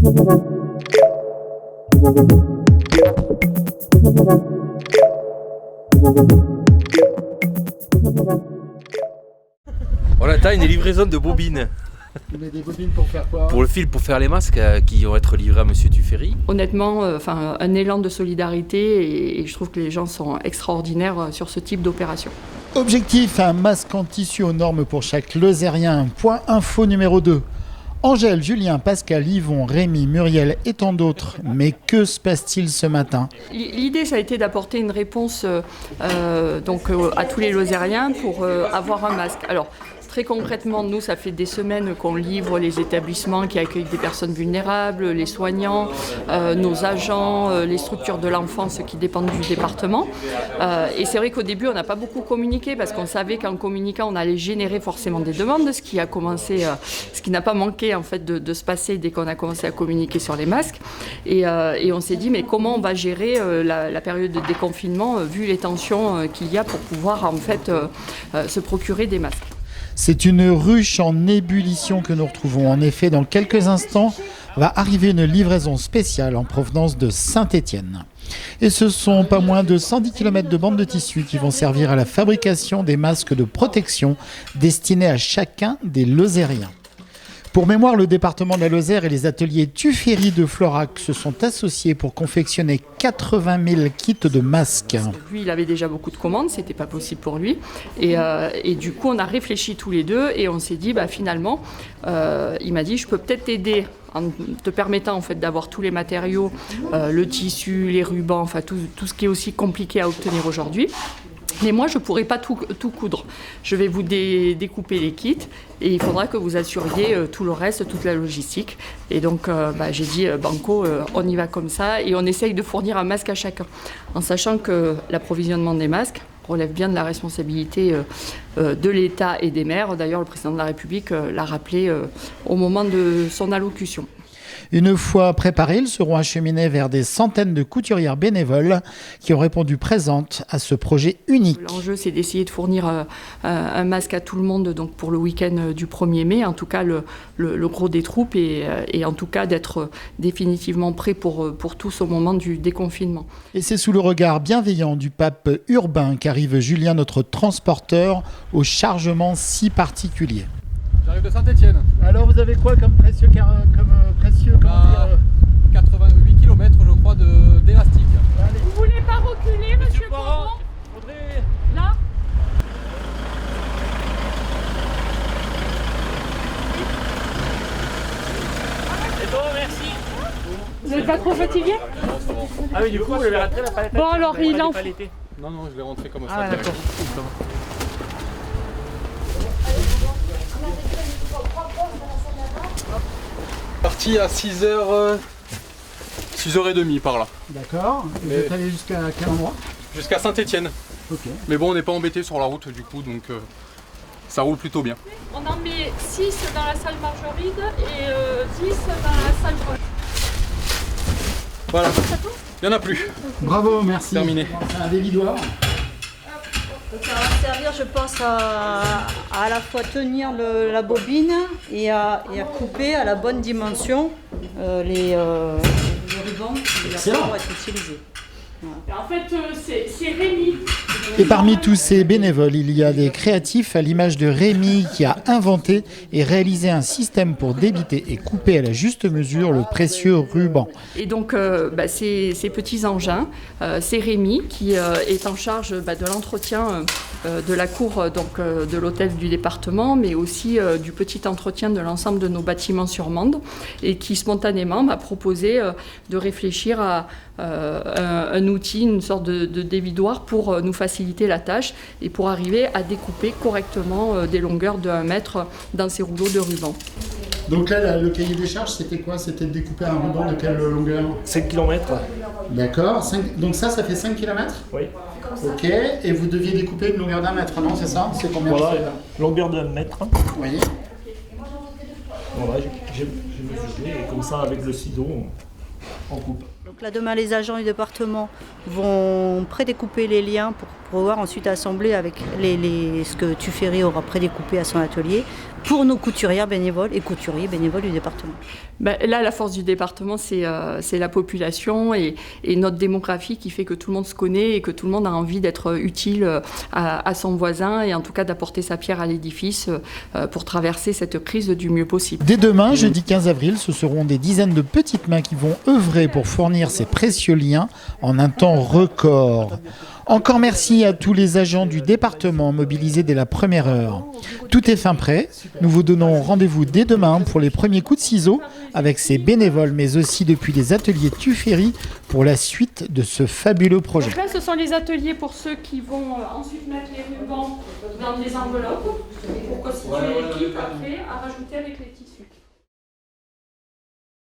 On attend une livraison de bobines. Mais des bobines pour faire quoi? Pour le fil, pour faire les masques qui vont être livrés à Monsieur Tuffery. Honnêtement, un élan de solidarité et je trouve que les gens sont extraordinaires sur ce type d'opération. Objectif, un masque en tissu aux normes pour chaque Lozérien. Point info numéro 2. Angèle, Julien, Pascal, Yvon, Rémi, Muriel et tant d'autres. Mais que se passe-t-il ce matin? L'idée, ça a été d'apporter une réponse à tous les Lozériens pour avoir un masque. Alors, très concrètement, nous, ça fait des semaines qu'on livre les établissements qui accueillent des personnes vulnérables, les soignants, nos agents, les structures de l'enfance qui dépendent du département. Et c'est vrai qu'au début, on n'a pas beaucoup communiqué parce qu'on savait qu'en communiquant, on allait générer forcément des demandes, ce qui a commencé, ce qui n'a pas manqué en fait de se passer dès qu'on a commencé à communiquer sur les masques. Et on s'est dit, mais comment on va gérer la période de déconfinement vu les tensions qu'il y a pour pouvoir en fait se procurer des masques. C'est une ruche en ébullition que nous retrouvons. En effet, dans quelques instants, va arriver une livraison spéciale en provenance de Saint-Étienne. Et ce sont pas moins de 110 km de bandes de tissu qui vont servir à la fabrication des masques de protection destinés à chacun des Lozériens. Pour mémoire, le département de la Lozère et les ateliers Tuffery de Florac se sont associés pour confectionner 80 000 kits de masques. Lui, il avait déjà beaucoup de commandes, c'était pas possible pour lui. Et du coup, on a réfléchi tous les deux et on s'est dit, finalement, il m'a dit, je peux peut-être t'aider en te permettant en fait d'avoir tous les matériaux, le tissu, les rubans, enfin tout ce qui est aussi compliqué à obtenir aujourd'hui. Mais moi, je ne pourrai pas tout coudre. Je vais vous découper les kits et il faudra que vous assuriez tout le reste, toute la logistique. Et donc, j'ai dit, banco, on y va comme ça et on essaye de fournir un masque à chacun. En sachant que l'approvisionnement des masques relève bien de la responsabilité de l'État et des maires. D'ailleurs, le président de la République l'a rappelé au moment de son allocution. Une fois préparés, ils seront acheminés vers des centaines de couturières bénévoles qui ont répondu présentes à ce projet unique. L'enjeu, c'est d'essayer de fournir un masque à tout le monde donc pour le week-end du 1er mai, en tout cas le gros des troupes, et en tout cas d'être définitivement prêt pour tous au moment du déconfinement. Et c'est sous le regard bienveillant du pape urbain qu'arrive Julien, notre transporteur, au chargement si particulier. J'arrive de Saint-Étienne. Alors vous avez quoi comme précieux 88 km je crois d'élastique. Vous voulez pas reculer, monsieur Poiron? Là? C'est bon, merci. Vous n'êtes pas trop fatigué? Ah oui, du coup, vous l'avez rentré la palette. Bon, alors il en faut. Non, je l'ai rentré comme ça. Ah, d'accord. Parti à 6h30 par là. D'accord. Et vous êtes allé jusqu'à quel endroit? Jusqu'à Saint-Étienne. Ok. Mais bon, on n'est pas embêté sur la route du coup, donc ça roule plutôt bien. On en met 6 dans la salle Margeride et 10 dans la salle Paul. Voilà. Il n'y en a plus. Bravo, merci. Terminé. C'est un dévidoir. Ça va servir, je pense, à la fois tenir la bobine et à couper à la bonne dimension les rubans qui vont être utilisés. Voilà. En fait, c'est Rémi. Et parmi tous ces bénévoles, il y a des créatifs à l'image de Rémi qui a inventé et réalisé un système pour débiter et couper à la juste mesure le précieux ruban. Et donc, ces petits engins, c'est Rémi qui est en charge de l'entretien de la cour de l'hôtel du département, mais aussi du petit entretien de l'ensemble de nos bâtiments sur Mende, et qui spontanément m'a proposé de réfléchir à un outil, une sorte de dévidoir pour nous faciliter la tâche et pour arriver à découper correctement des longueurs de 1 mètre dans ces rouleaux de ruban. Donc là, le cahier des charges, c'était quoi? C'était de découper un ruban de quelle longueur? 5 km. D'accord. Donc ça fait 5 km? Oui. Ok. Et vous deviez découper une longueur d'1 mètre, non? C'est ça? C'est combien? Voilà, longueur de 1 mètre. Oui. Voilà, j'ai mesuré et comme ça, avec le ciseau, on coupe. Donc là, demain, les agents du département vont prédécouper les liens pour pouvoir ensuite assembler avec ce que Tuffery aura prédécoupé à son atelier pour nos couturières bénévoles et couturiers bénévoles du département. Ben, là, la force du département, c'est la population et notre démographie qui fait que tout le monde se connaît et que tout le monde a envie d'être utile à son voisin et en tout cas d'apporter sa pierre à l'édifice pour traverser cette crise du mieux possible. Dès demain, jeudi 15 avril, ce seront des dizaines de petites mains qui vont œuvrer pour fournir ces précieux liens en un temps record. Encore merci à tous les agents du département mobilisés dès la première heure. Tout est fin prêt. Nous vous donnons rendez-vous dès demain pour les premiers coups de ciseaux avec ces bénévoles, mais aussi depuis les ateliers Tuffery pour la suite de ce fabuleux projet. Donc là, ce sont les ateliers pour ceux qui vont ensuite mettre les rubans dans des enveloppes pour constituer l'équipe après à rajouter avec les tissus.